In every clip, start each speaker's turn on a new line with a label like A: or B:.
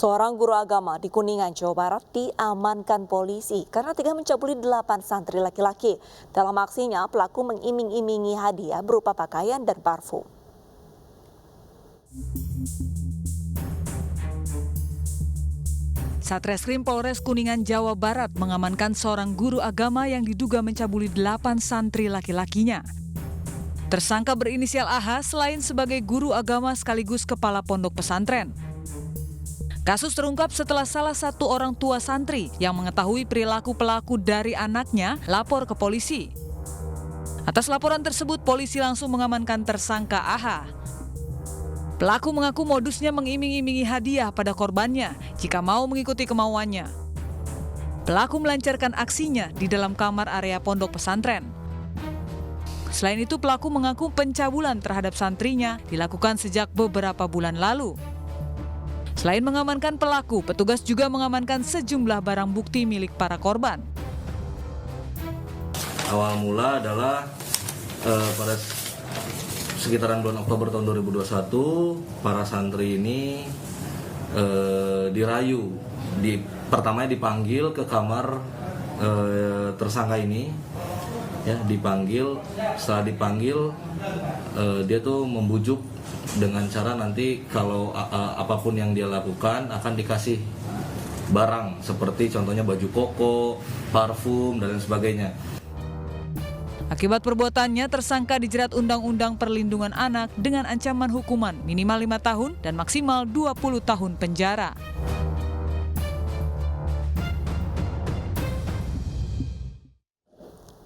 A: Seorang guru agama di Kuningan, Jawa Barat diamankan polisi karena tega mencabuli 8 santri laki-laki. Dalam aksinya, pelaku mengiming-imingi hadiah berupa pakaian dan parfum.
B: Satreskrim Polres Kuningan, Jawa Barat mengamankan seorang guru agama yang diduga mencabuli 8 santri laki-lakinya. Tersangka berinisial AH selain sebagai guru agama sekaligus kepala pondok pesantren. Kasus terungkap setelah salah satu orang tua santri yang mengetahui perilaku pelaku dari anaknya lapor ke polisi. Atas laporan tersebut, polisi langsung mengamankan tersangka AH. Pelaku mengaku modusnya mengiming-imingi hadiah pada korbannya jika mau mengikuti kemauannya. Pelaku melancarkan aksinya di dalam kamar area pondok pesantren. Selain itu, pelaku mengaku pencabulan terhadap santrinya dilakukan sejak beberapa bulan lalu. Selain mengamankan pelaku, petugas juga mengamankan sejumlah barang bukti milik para korban.
C: Awal mula adalah pada sekitaran bulan Oktober tahun 2021, para santri ini dirayu. Pertamanya dipanggil ke kamar tersangka ini, ya dipanggil. Setelah dipanggil, dia tuh membujuk dengan cara nanti kalau apapun yang dia lakukan akan dikasih barang seperti contohnya baju koko, parfum, dan lain sebagainya.
B: Akibat perbuatannya, tersangka dijerat Undang-Undang Perlindungan Anak dengan ancaman hukuman minimal 5 tahun dan maksimal 20 tahun penjara.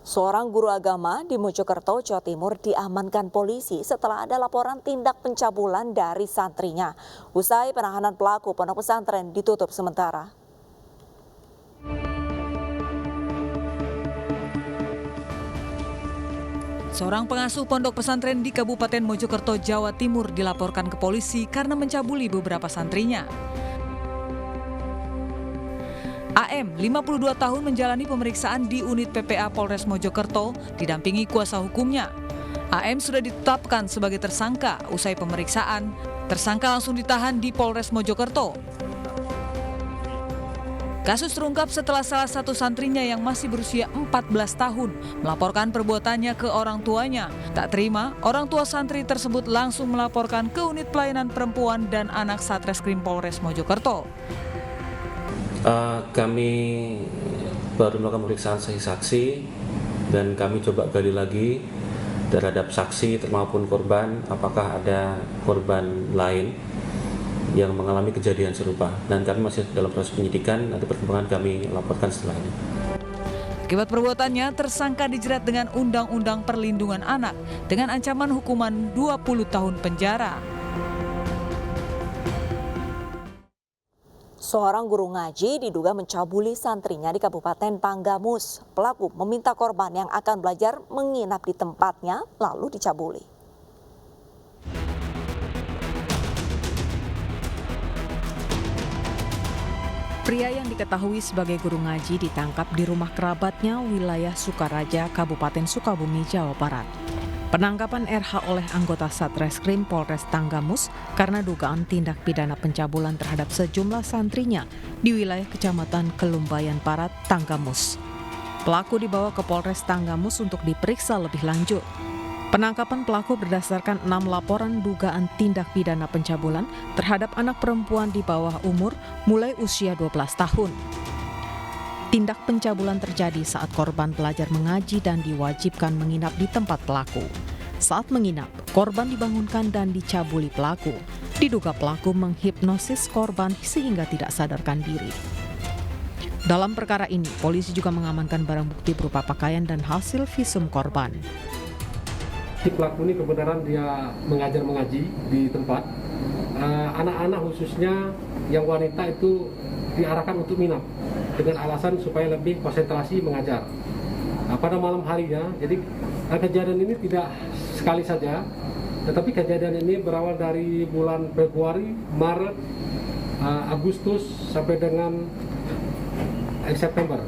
A: Seorang guru agama di Mojokerto, Jawa Timur diamankan polisi setelah ada laporan tindak pencabulan dari santrinya. Usai penahanan pelaku, pondok pesantren ditutup sementara.
B: Seorang pengasuh pondok pesantren di Kabupaten Mojokerto, Jawa Timur dilaporkan ke polisi karena mencabuli beberapa santrinya. AM, 52 tahun, menjalani pemeriksaan di unit PPA Polres Mojokerto didampingi kuasa hukumnya. AM sudah ditetapkan sebagai tersangka. Usai pemeriksaan, tersangka langsung ditahan di Polres Mojokerto. Kasus terungkap setelah salah satu santrinya yang masih berusia 14 tahun melaporkan perbuatannya ke orang tuanya. Tak terima, orang tua santri tersebut langsung melaporkan ke unit pelayanan perempuan dan anak Satreskrim Polres Mojokerto.
D: Kami baru melakukan pemeriksaan saksi dan kami coba gali lagi terhadap saksi maupun korban, apakah ada korban lain yang mengalami kejadian serupa, dan kami masih dalam proses penyidikan. Nanti perkembangan kami laporkan setelah ini.
B: Akibat perbuatannya, tersangka dijerat dengan Undang-Undang Perlindungan Anak dengan ancaman hukuman 20 tahun penjara.
A: Seorang guru ngaji diduga mencabuli santrinya di Kabupaten Tanggamus. Pelaku meminta korban yang akan belajar menginap di tempatnya lalu dicabuli.
E: Pria yang diketahui sebagai guru ngaji ditangkap di rumah kerabatnya wilayah Sukaraja, Kabupaten Sukabumi, Jawa Barat. Penangkapan RH oleh anggota Satreskrim Polres Tanggamus karena dugaan tindak pidana pencabulan terhadap sejumlah santrinya di wilayah Kecamatan Kelumbayan Barat, Tanggamus. Pelaku dibawa ke Polres Tanggamus untuk diperiksa lebih lanjut. Penangkapan pelaku berdasarkan 6 laporan dugaan tindak pidana pencabulan terhadap anak perempuan di bawah umur mulai usia 12 tahun. Tindak pencabulan terjadi saat korban belajar mengaji dan diwajibkan menginap di tempat pelaku. Saat menginap, korban dibangunkan dan dicabuli pelaku. Diduga pelaku menghipnosis korban sehingga tidak sadarkan diri. Dalam perkara ini, polisi juga mengamankan barang bukti berupa pakaian dan hasil visum korban.
F: Si pelaku ini kebenaran dia mengajar mengaji di tempat. Anak-anak khususnya yang wanita itu diarahkan untuk minap dengan alasan supaya lebih konsentrasi mengajar. Pada malam harinya, jadi kejadian ini tidak sekali saja, tetapi kejadian ini berawal dari bulan Februari, Maret, Agustus sampai dengan September.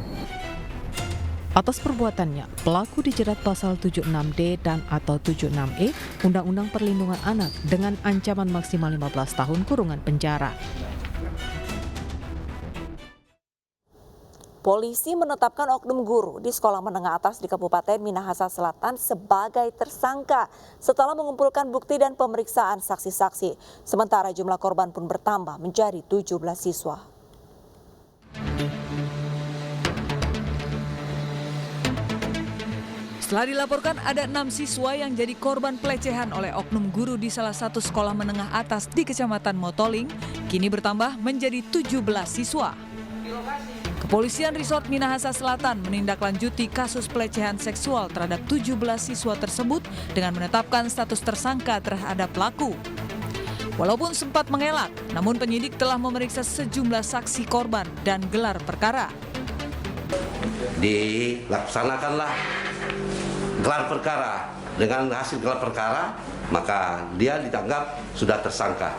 E: Atas perbuatannya, pelaku dijerat pasal 76D dan atau 76E Undang-Undang Perlindungan Anak dengan ancaman maksimal 15 tahun kurungan penjara.
A: Polisi menetapkan oknum guru di sekolah menengah atas di Kabupaten Minahasa Selatan sebagai tersangka setelah mengumpulkan bukti dan pemeriksaan saksi-saksi. Sementara jumlah korban pun bertambah menjadi 17 siswa.
B: Setelah dilaporkan ada 6 siswa yang jadi korban pelecehan oleh oknum guru di salah satu sekolah menengah atas di Kecamatan Motoling, kini bertambah menjadi 17 siswa. Kepolisian Resort Minahasa Selatan menindaklanjuti kasus pelecehan seksual terhadap 17 siswa tersebut dengan menetapkan status tersangka terhadap pelaku. Walaupun sempat mengelak, namun penyidik telah memeriksa sejumlah saksi korban dan gelar perkara.
G: Dilaksanakanlah gelar perkara. Dengan hasil gelar perkara, maka dia dianggap sudah tersangka.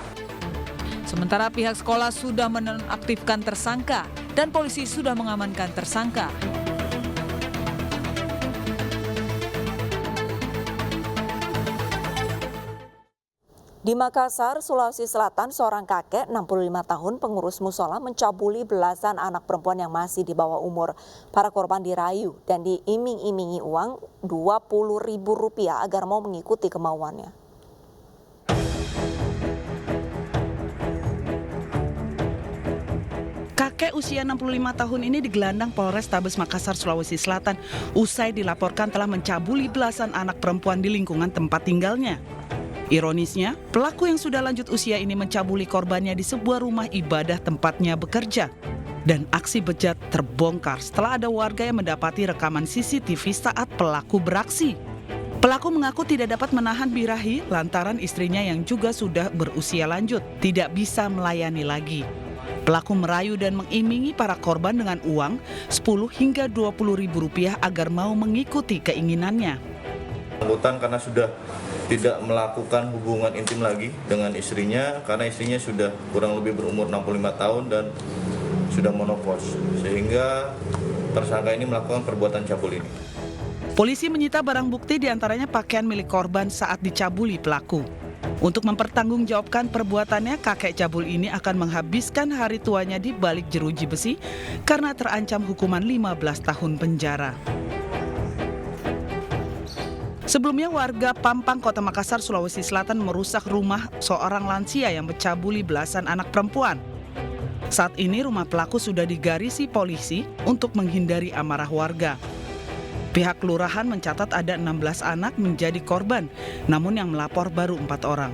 B: Sementara pihak sekolah sudah menonaktifkan tersangka dan polisi sudah mengamankan tersangka.
A: Di Makassar, Sulawesi Selatan, seorang kakek 65 tahun pengurus musola mencabuli belasan anak perempuan yang masih di bawah umur. Para korban dirayu dan diiming-imingi uang Rp20.000 agar mau mengikuti kemauannya.
H: Kakek usia 65 tahun ini digelandang Polrestabes Makassar, Sulawesi Selatan usai dilaporkan telah mencabuli belasan anak perempuan di lingkungan tempat tinggalnya. Ironisnya, pelaku yang sudah lanjut usia ini mencabuli korbannya di sebuah rumah ibadah tempatnya bekerja. Dan aksi bejat terbongkar setelah ada warga yang mendapati rekaman CCTV saat pelaku beraksi. Pelaku mengaku tidak dapat menahan birahi lantaran istrinya yang juga sudah berusia lanjut tidak bisa melayani lagi. Pelaku merayu dan mengimingi para korban dengan uang Rp10 hingga Rp20.000 agar mau mengikuti keinginannya.
I: Angkutan karena sudah tidak melakukan hubungan intim lagi dengan istrinya karena istrinya sudah kurang lebih berumur 65 tahun dan sudah menopause, sehingga tersangka ini melakukan perbuatan cabul ini.
H: Polisi menyita barang bukti diantaranya pakaian milik korban saat dicabuli pelaku. Untuk mempertanggungjawabkan perbuatannya, kakek cabul ini akan menghabiskan hari tuanya di balik jeruji besi karena terancam hukuman 15 tahun penjara. Sebelumnya warga Pampang, Kota Makassar, Sulawesi Selatan merusak rumah seorang lansia yang mencabuli belasan anak perempuan. Saat ini rumah pelaku sudah digarisi polisi untuk menghindari amarah warga. Pihak kelurahan mencatat ada 16 anak menjadi korban, namun yang melapor baru 4 orang.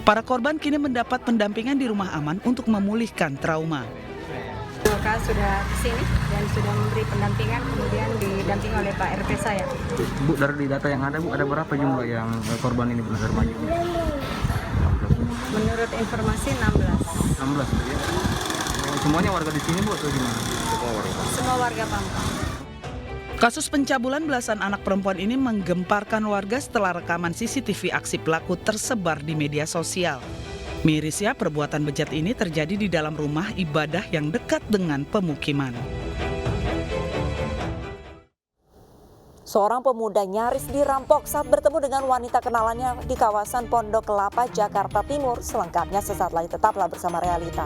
H: Para korban kini mendapat pendampingan di rumah aman untuk memulihkan trauma.
J: Maka sudah kesini dan sudah memberi pendampingan, kemudian didampingi oleh Pak RT saya.
K: Bu, dari data yang ada, Bu, ada berapa jumlah yang korban ini benar banyak?
J: Menurut informasi 16.
K: 16 ya? Semuanya warga di sini, Bu, atau gimana?
J: Semua warga Pampang.
H: Kasus pencabulan belasan anak perempuan ini menggemparkan warga setelah rekaman CCTV aksi pelaku tersebar di media sosial. Mirisnya perbuatan bejat ini terjadi di dalam rumah ibadah yang dekat dengan pemukiman.
A: Seorang pemuda nyaris dirampok saat bertemu dengan wanita kenalannya di kawasan Pondok Kelapa, Jakarta Timur. Selengkapnya sesaat lagi, tetaplah bersama Realita.